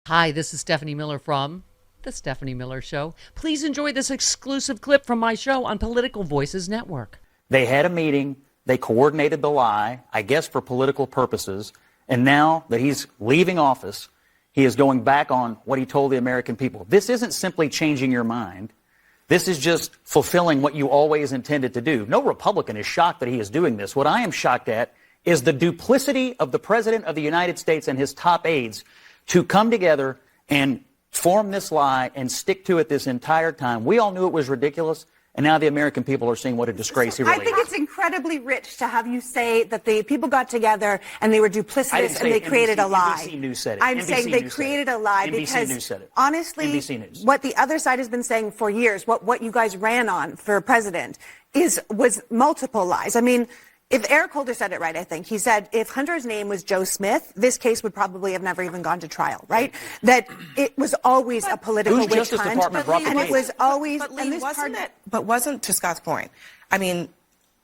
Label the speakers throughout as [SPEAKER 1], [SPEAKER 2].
[SPEAKER 1] Hi, this is Stephanie Miller from The Stephanie Miller Show. Please enjoy this exclusive clip from my show on Political Voices Network.
[SPEAKER 2] They had a meeting. They coordinated the lie, I guess for political purposes. And now that he's leaving office, he is going back on what he told the American people. This isn't simply changing your mind. This is just fulfilling what you always intended to do. No Republican is shocked that he is doing this. What I am shocked at is the duplicity of the President of the United States and his top aides to come together and form this lie and stick to it this entire time. We all knew it was ridiculous, and now the American people are seeing what a disgrace he really is.
[SPEAKER 3] I think it's incredibly rich to have you say that the people got together and they were duplicitous and they created a lie.
[SPEAKER 2] NBC News said it.
[SPEAKER 3] I'm saying they created a lie because, honestly, what the other side has been saying for years, what you guys ran on for president, was multiple lies. I mean, if Eric Holder said it right, I think. He said if Hunter's name was Joe Smith, this case would probably have never even gone to trial, right? That it was always a political witch hunt. And it was always...
[SPEAKER 4] But wasn't, to Scott's point, I mean,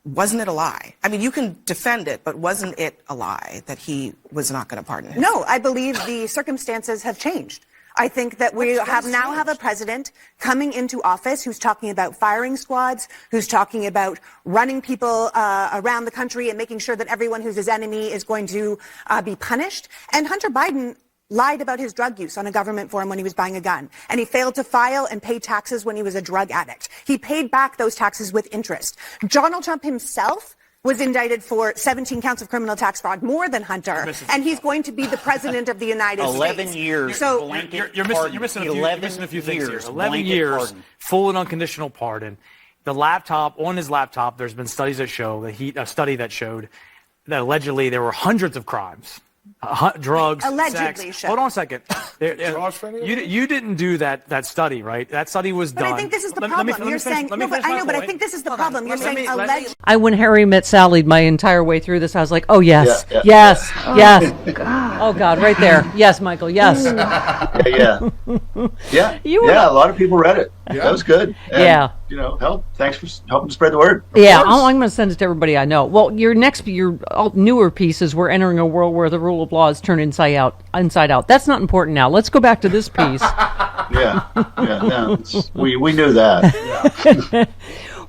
[SPEAKER 4] wasn't it a lie? I mean, you can defend it, but wasn't it a lie that he was not going to pardon him?
[SPEAKER 3] No, I believe the circumstances have changed. I think that we now have a president coming into office who's talking about firing squads, who's talking about running people around the country and making sure that everyone who's his enemy is going to be punished. And Hunter Biden lied about his drug use on a government forum when he was buying a gun. And he failed to file and pay taxes when he was a drug addict. He paid back those taxes with interest. Donald Trump himself was indicted for 17 counts of criminal tax fraud, more than Hunter, and he's going to be the president of the United
[SPEAKER 2] 11
[SPEAKER 3] States.
[SPEAKER 2] Years.
[SPEAKER 3] So
[SPEAKER 5] you're missing a few things here. 11 years, full and unconditional pardon. On his laptop, there's been studies that show a study that showed that allegedly there were hundreds of crimes. Drugs,
[SPEAKER 3] allegedly
[SPEAKER 5] sex. Hold on a second. You didn't do that study, right? That study was done.
[SPEAKER 3] But I think this is the problem. You're saying, but I think this is the problem. You're saying allegedly.
[SPEAKER 1] When Harry met Sally my entire way through this, I was like, oh, yes, yes. Oh, God, right there. Yes, Michael, yes.
[SPEAKER 6] Yeah, a lot of people read it. Yeah. That was good. And, thanks for helping spread the word.
[SPEAKER 1] Yeah, I'm going to send it to everybody I know. Well, your newer pieces, we're entering a world where the rule of law is turned inside out. That's not important now. Let's go back to this piece.
[SPEAKER 6] We knew that.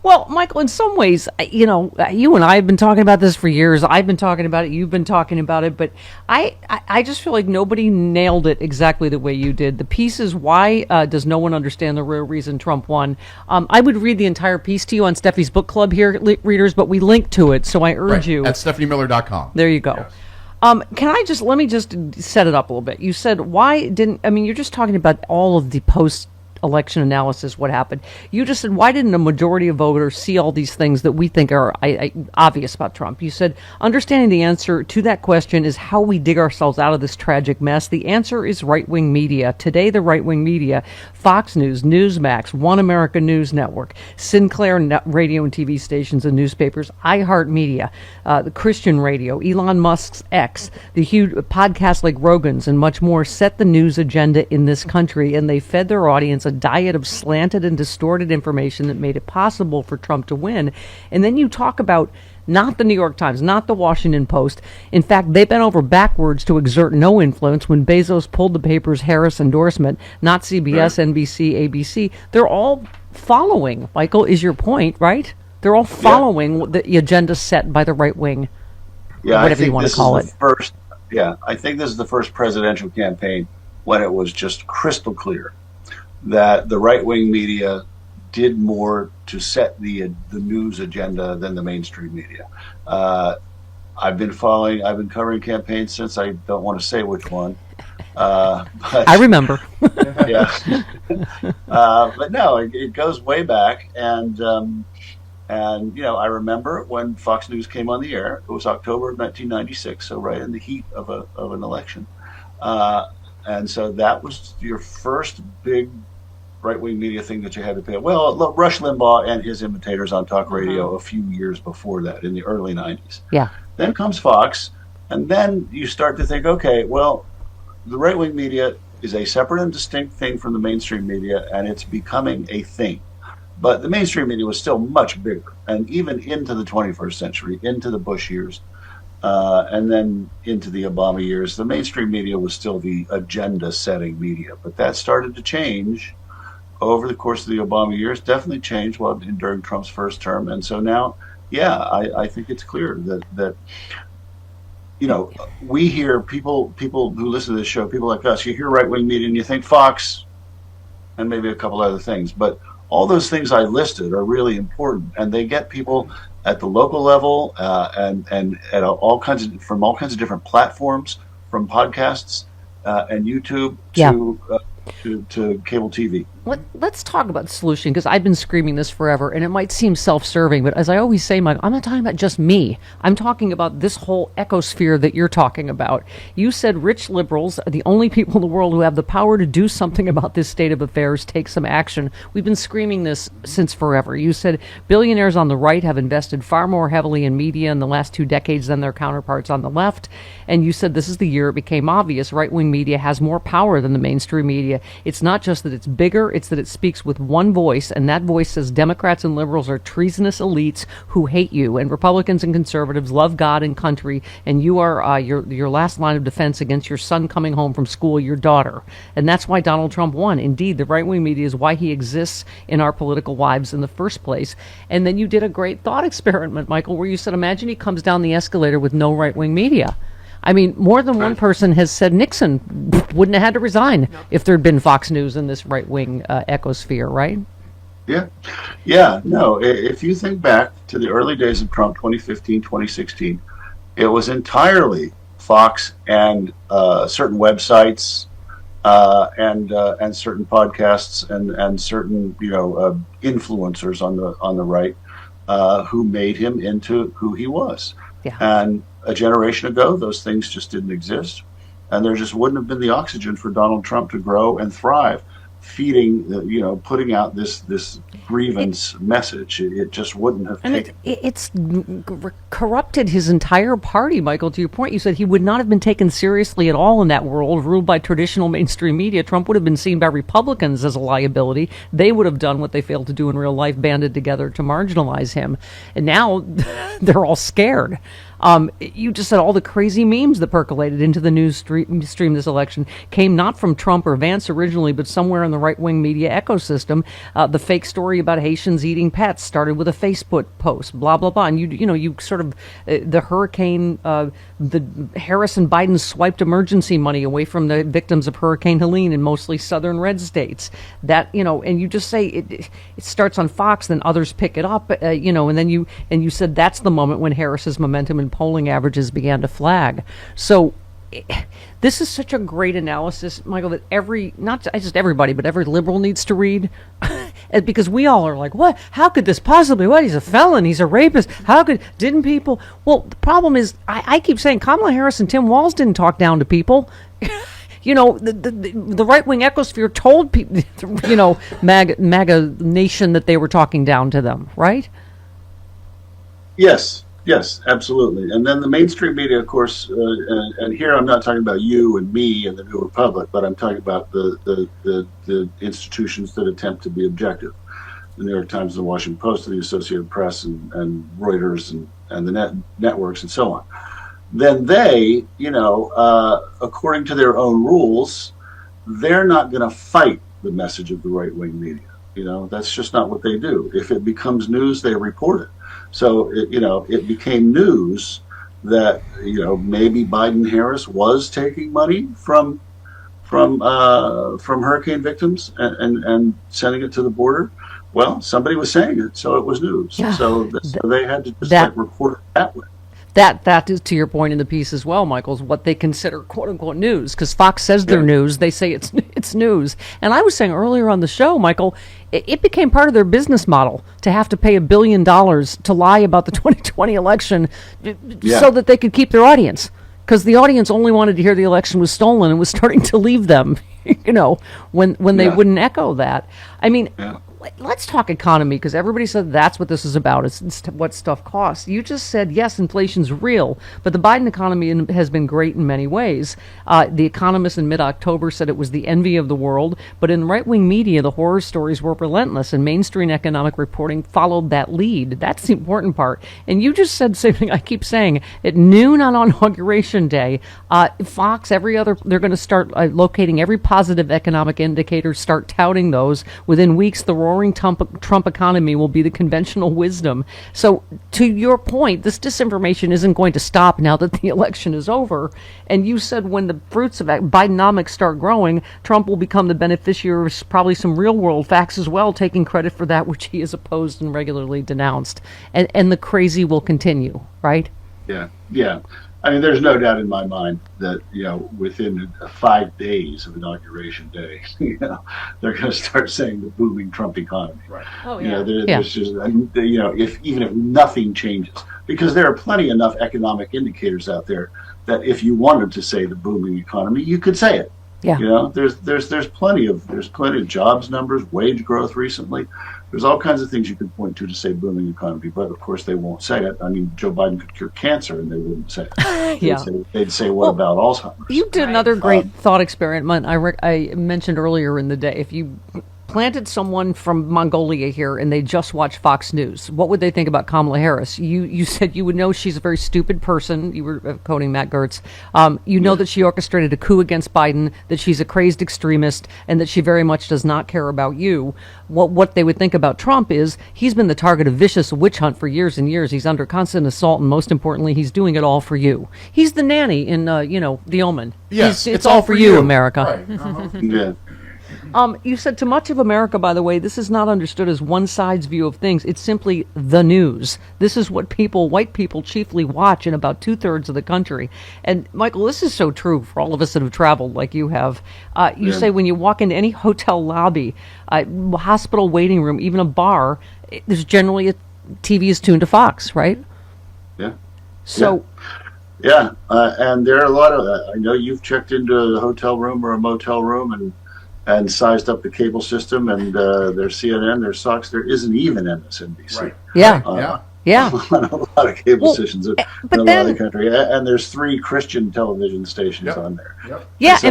[SPEAKER 1] Well, Michael, in some ways, you and I have been talking about this for years. I've been talking about it. You've been talking about it. But I just feel like nobody nailed it exactly the way you did. The piece is why does no one understand the real reason Trump won? I would read the entire piece to you on Steffi's book club here, readers, but we link to it. So I urge you.
[SPEAKER 7] At stephaniemiller.com.
[SPEAKER 1] There you go. Yes. Let me just set it up a little bit. You said, you're just talking about all of the post-election analysis, what happened. You just said, why didn't a majority of voters see all these things that we think are obvious about Trump? You said, understanding the answer to that question is how we dig ourselves out of this tragic mess. The answer is right-wing media. Today, the right-wing media, Fox News, Newsmax, One America News Network, Sinclair radio and TV stations and newspapers, iHeartMedia, the Christian radio, Elon Musk's X, the huge podcasts like Rogan's and much more set the news agenda in this country, and they fed their audience a diet of slanted and distorted information that made it possible for Trump to win. And then you talk about not the New York Times, not the Washington Post. In fact, they bent over backwards to exert no influence when Bezos pulled the paper's Harris endorsement, not CBS, right. NBC, ABC. They're all following, Michael, is your point, right? They're all following the agenda set by the right wing, whatever you want to call it.
[SPEAKER 6] I think this is the first presidential campaign when it was just crystal clear that the right-wing media did more to set the news agenda than the mainstream media. I've been covering campaigns since, I don't want to say which one. But,
[SPEAKER 1] I remember.
[SPEAKER 6] But no, it goes way back, and I remember when Fox News came on the air. It was October of 1996, so right in the heat of an election, and so that was your first big right-wing media thing that you had to pay. Well, Rush Limbaugh and his imitators on talk radio a few years before that, in the early 90s.
[SPEAKER 1] Yeah.
[SPEAKER 6] Then comes Fox, and then you start to think, okay, well, the right-wing media is a separate and distinct thing from the mainstream media, and it's becoming a thing. But the mainstream media was still much bigger, and even into the 21st century, into the Bush years, and then into the Obama years, the mainstream media was still the agenda-setting media, but that started to change over the course of the Obama years. Definitely changed during Trump's first term, and so now, yeah, I think it's clear that we hear people who listen to this show, people like us, you hear right-wing media and you think Fox, and maybe a couple other things, but all those things I listed are really important, and they get people at the local level and at all kinds of different platforms, from podcasts and YouTube to cable TV.
[SPEAKER 1] Let's talk about the solution, because I've been screaming this forever, and it might seem self-serving, but as I always say, Mike, I'm not talking about just me. I'm talking about this whole ecosphere that you're talking about. You said rich liberals are the only people in the world who have the power to do something about this state of affairs, take some action. We've been screaming this since forever. You said billionaires on the right have invested far more heavily in media in the last 2 decades than their counterparts on the left, and you said this is the year it became obvious right-wing media has more power than the mainstream media. It's not just that it's bigger, it's that it speaks with one voice, and that voice says Democrats and liberals are treasonous elites who hate you, and Republicans and conservatives love God and country, and you are your last line of defense against your son coming home from school, your daughter. And that's why Donald Trump won. Indeed, the right-wing media is why he exists in our political lives in the first place. And then you did a great thought experiment, Michael, where you said, imagine he comes down the escalator with no right-wing media. I mean, more than one person has said Nixon wouldn't have had to resign if there had been Fox News in this right-wing ecosphere, right?
[SPEAKER 6] Yeah. No, if you think back to the early days of Trump, 2015, 2016, it was entirely Fox and certain websites and certain podcasts and certain influencers on the right who made him into who he was.
[SPEAKER 1] Yeah.
[SPEAKER 6] And a generation ago, those things just didn't exist, and there just wouldn't have been the oxygen for Donald Trump to grow and thrive, feeding, putting out this grievance message. It just wouldn't have taken.
[SPEAKER 1] It's corrupted his entire party, Michael. To your point, you said he would not have been taken seriously at all in that world ruled by traditional mainstream media. Trump would have been seen by Republicans as a liability. They would have done what they failed to do in real life, banded together to marginalize him. And now they're all scared. You just said all the crazy memes that percolated into the news stream this election came not from Trump or Vance originally, but somewhere in the right-wing media ecosystem. The fake story about Haitians eating pets started with a Facebook post, blah, blah, blah. And you sort of, the hurricane, the Harris and Biden swiped emergency money away from the victims of Hurricane Helene in mostly southern red states. That, and you just say it starts on Fox, then others pick it up, and then you said that's the moment when Harris's momentum and polling averages began to flag. So this is such a great analysis, Michael, that not just everybody, but every liberal needs to read. Because we all are like, what? How could this possibly? What? He's a felon. He's a rapist. Didn't people? Well, the problem is, I keep saying Kamala Harris and Tim Walz didn't talk down to people. The right-wing ecosphere told people, MAGA nation that they were talking down to them, right?
[SPEAKER 6] Yes, absolutely. And then the mainstream media, of course, and here I'm not talking about you and me and the New Republic, but I'm talking about the institutions that attempt to be objective. The New York Times, the Washington Post, the Associated Press, and Reuters, and the networks, and so on. Then they, according to their own rules, they're not going to fight the message of the right-wing media. That's just not what they do. If it becomes news, they report it. So it became news that maybe Biden-Harris was taking money from hurricane victims and sending it to the border. Well, somebody was saying it, so it was news. Yeah. So they had to just report it that way.
[SPEAKER 1] That is, to your point in the piece as well, Michael, is what they consider quote-unquote news, because Fox says they're news. They say it's news. And I was saying earlier on the show, Michael, it became part of their business model to have to pay $1 billion to lie about the 2020 election so that they could keep their audience, because the audience only wanted to hear the election was stolen and was starting to leave them, when they wouldn't echo that. I mean, let's talk economy, because everybody said that's what this is about. It's what stuff costs. You just said, yes, inflation's real, but the Biden economy has been great in many ways. The Economist in mid-October said it was the envy of the world, but in right-wing media, the horror stories were relentless, and mainstream economic reporting followed that lead. That's the important part. And you just said something I keep saying. At noon on Inauguration Day, Fox, they're going to start locating every positive economic indicator, start touting those. Within weeks, the roaring Trump economy will be the conventional wisdom. So, to your point, this disinformation isn't going to stop now that the election is over. And you said when the fruits of Bidenomics start growing, Trump will become the beneficiary of probably some real-world facts as well, taking credit for that which he has opposed and regularly denounced. And the crazy will continue, right?
[SPEAKER 6] Yeah. I mean, there's no doubt in my mind that, within 5 days of Inauguration Day, they're going to start saying the booming Trump economy. Right.
[SPEAKER 1] Oh, yeah.
[SPEAKER 6] There's just, even if nothing changes, because there are plenty enough economic indicators out there that if you wanted to say the booming economy, you could say it.
[SPEAKER 1] Yeah.
[SPEAKER 6] There's plenty of jobs numbers, wage growth recently. There's all kinds of things you could point to say booming economy, but of course they won't say it. I mean, Joe Biden could cure cancer and they wouldn't say it. They'd say, what about Alzheimer's?
[SPEAKER 1] You did another great thought experiment I mentioned earlier in the day. If you planted someone from Mongolia here and they just watch Fox News, what would they think about Kamala Harris? You said you would know she's a very stupid person. You were quoting Matt Gertz. Know that she orchestrated a coup against Biden, that she's a crazed extremist, and that she very much does not care about you. What they would think about Trump is he's been the target of vicious witch hunt for years and years. He's under constant assault, and most importantly, he's doing it all for you. He's the nanny in, The Omen.
[SPEAKER 7] Yes,
[SPEAKER 1] it's all for you, America.
[SPEAKER 7] Right. Uh-huh.
[SPEAKER 6] Yeah.
[SPEAKER 1] You said to much of America, by the way, this is not understood as one side's view of things. It's simply the news. This is what white people chiefly watch in about 2/3 of the country. And Michael, this is so true for all of us that have traveled like you have. You say when you walk into any hotel lobby, hospital waiting room, even a bar, there's generally a TV is tuned to Fox, right?
[SPEAKER 6] Yeah.
[SPEAKER 1] So.
[SPEAKER 6] Yeah, and there are a lot of. I know you've checked into a hotel room or a motel room and sized up the cable system, and there's CNN, there's Fox, there isn't even MSNBC.
[SPEAKER 7] Right.
[SPEAKER 1] Yeah. Yeah.
[SPEAKER 6] On a lot of cable stations in a lot of the country, and there's 3 Christian television stations on there.
[SPEAKER 7] Yep.
[SPEAKER 1] Yeah,
[SPEAKER 6] so,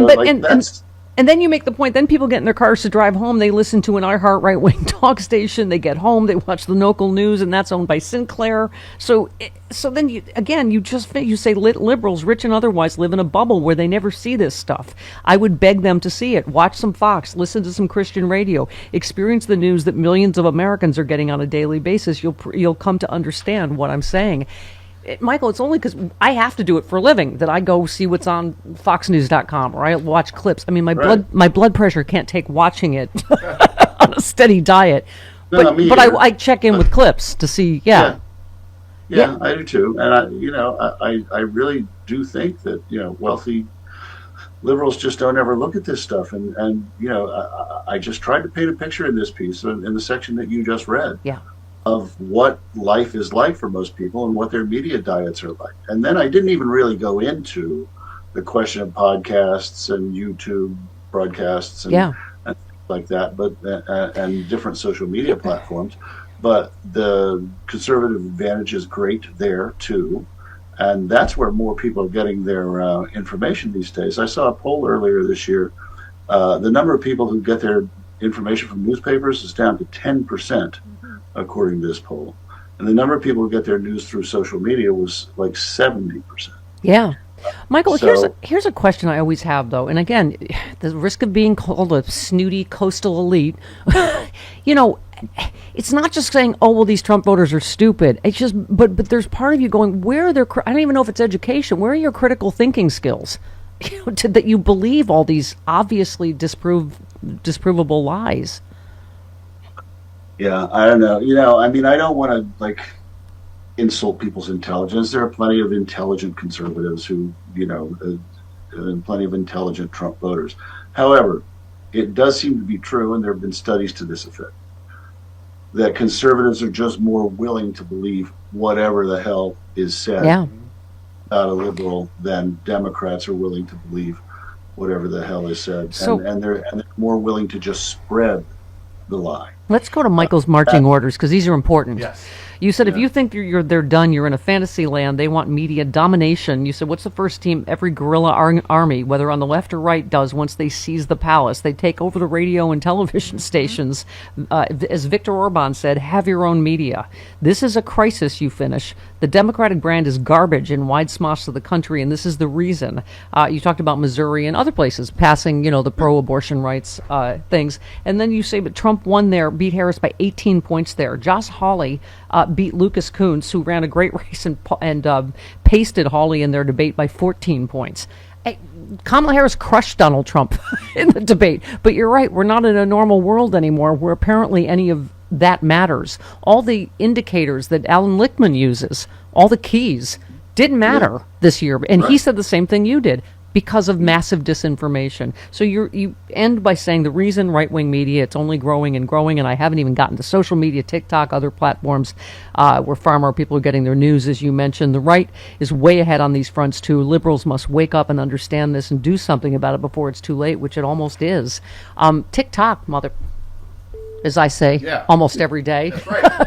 [SPEAKER 1] and then you make the point, then people get in their cars to drive home, they listen to an iHeart right-wing talk station, they get home, they watch the local news, and that's owned by Sinclair. So then, you say liberals, rich and otherwise, live in a bubble where they never see this stuff. I would beg them to see it. Watch some Fox, listen to some Christian radio, experience the news that millions of Americans are getting on a daily basis. You'll come to understand what I'm saying. Michael, it's only because I have to do it for a living that I go see what's on foxnews.com or I watch clips. I mean, my blood pressure can't take watching it on a steady diet. But I check in with clips to see, Yeah,
[SPEAKER 6] I do too. And I really do think that, wealthy liberals just don't ever look at this stuff. And I just tried to paint a picture in this piece, in the section that you just read.
[SPEAKER 1] Yeah.
[SPEAKER 6] Of what life is like for most people and what their media diets are like. And then I didn't even really go into the question of podcasts and YouTube broadcasts and things like that, but and different social media platforms. But the conservative advantage is great there too. And that's where more people are getting their information these days. I saw a poll earlier this year. The number of people who get their information from newspapers is down to 10%. According to this poll, and the number of people who get their news through social media was like 70%.
[SPEAKER 1] Yeah, Michael, here's a question I always have though, and again, the risk of being called a snooty coastal elite. It's not just saying, oh well, these Trump voters are stupid. It's just, but there's part of you going, where are their? I don't even know if it's education. Where are your critical thinking skills? That you believe all these obviously disprovable lies.
[SPEAKER 6] Yeah, I don't know. I mean, I don't want to insult people's intelligence. There are plenty of intelligent conservatives who, and plenty of intelligent Trump voters. However, it does seem to be true, and there have been studies to this effect, that conservatives are just more willing to believe whatever the hell is said about a liberal than Democrats are willing to believe whatever the hell is said. And they're more willing to just spread the lie.
[SPEAKER 1] Let's go to Michael's marching orders, because these are important.
[SPEAKER 7] Yes.
[SPEAKER 1] You said if you think they're done, you're in a fantasy land. They want media domination. You said, what's the first team every guerrilla army, whether on the left or right, does once they seize the palace? They take over the radio and television stations. As Viktor Orban said, have your own media. This is a crisis, you finish. The Democratic brand is garbage in wide swaths of the country, and this is the reason. You talked about Missouri and other places passing, the pro-abortion rights things. And then you say, but Trump won there, beat Harris by 18 points there. Josh Hawley beat Lucas Coons, who ran a great race and pasted Hawley in their debate by 14 points. Kamala Harris crushed Donald Trump in the debate. But you're right, we're not in a normal world anymore where apparently any of that matters. All the indicators that Alan Lichtman uses, all the keys, didn't matter this year. And he said the same thing you did, because of massive disinformation. So you end by saying the reason right-wing media, it's only growing and growing, and I haven't even gotten to social media, TikTok, other platforms where far more people are getting their news, as you mentioned. The right is way ahead on these fronts, too. Liberals must wake up and understand this and do something about it before it's too late, which it almost is. TikTok, mother, as I say, almost every day.
[SPEAKER 7] That's right.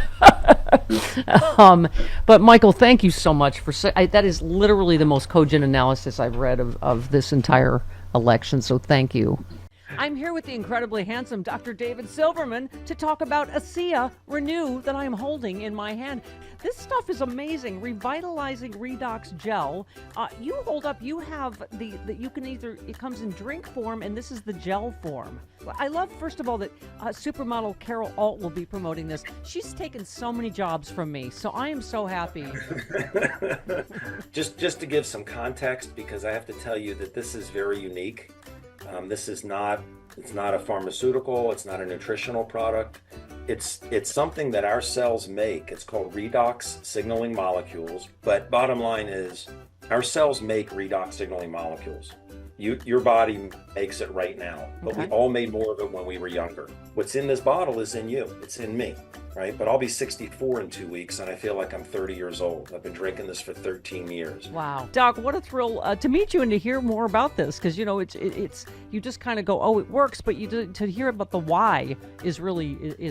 [SPEAKER 1] But Michael, thank you so much for that is literally the most cogent analysis I've read of this entire election. So thank you. I'm here with the incredibly handsome Dr. David Silverman to talk about ASEA Renew that I am holding in my hand. This stuff is amazing. Revitalizing Redox gel. You hold up, you have you can it comes in drink form, and this is the gel form. I love, first of all, that supermodel Carol Alt will be promoting this. She's taken so many jobs from me, so I am so happy.
[SPEAKER 8] Just to give some context, because I have to tell you that this is very unique. This is not a pharmaceutical, it's not a nutritional product. It's something that our cells make. It's called redox signaling molecules. But bottom line is, our cells make redox signaling molecules. Your body makes it right now, but we all made more of it when we were younger. What's in this bottle is in you. It's in me, right? But I'll be 64 in 2 weeks, and I feel like I'm 30 years old. I've been drinking this for 13 years.
[SPEAKER 1] Wow, Doc, what a thrill to meet you and to hear more about this, because it's you just kind of go, oh, it works, but to hear about the why is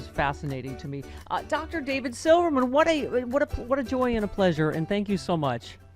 [SPEAKER 1] fascinating to me. Dr. David Silverman, what a joy and a pleasure, and thank you so much.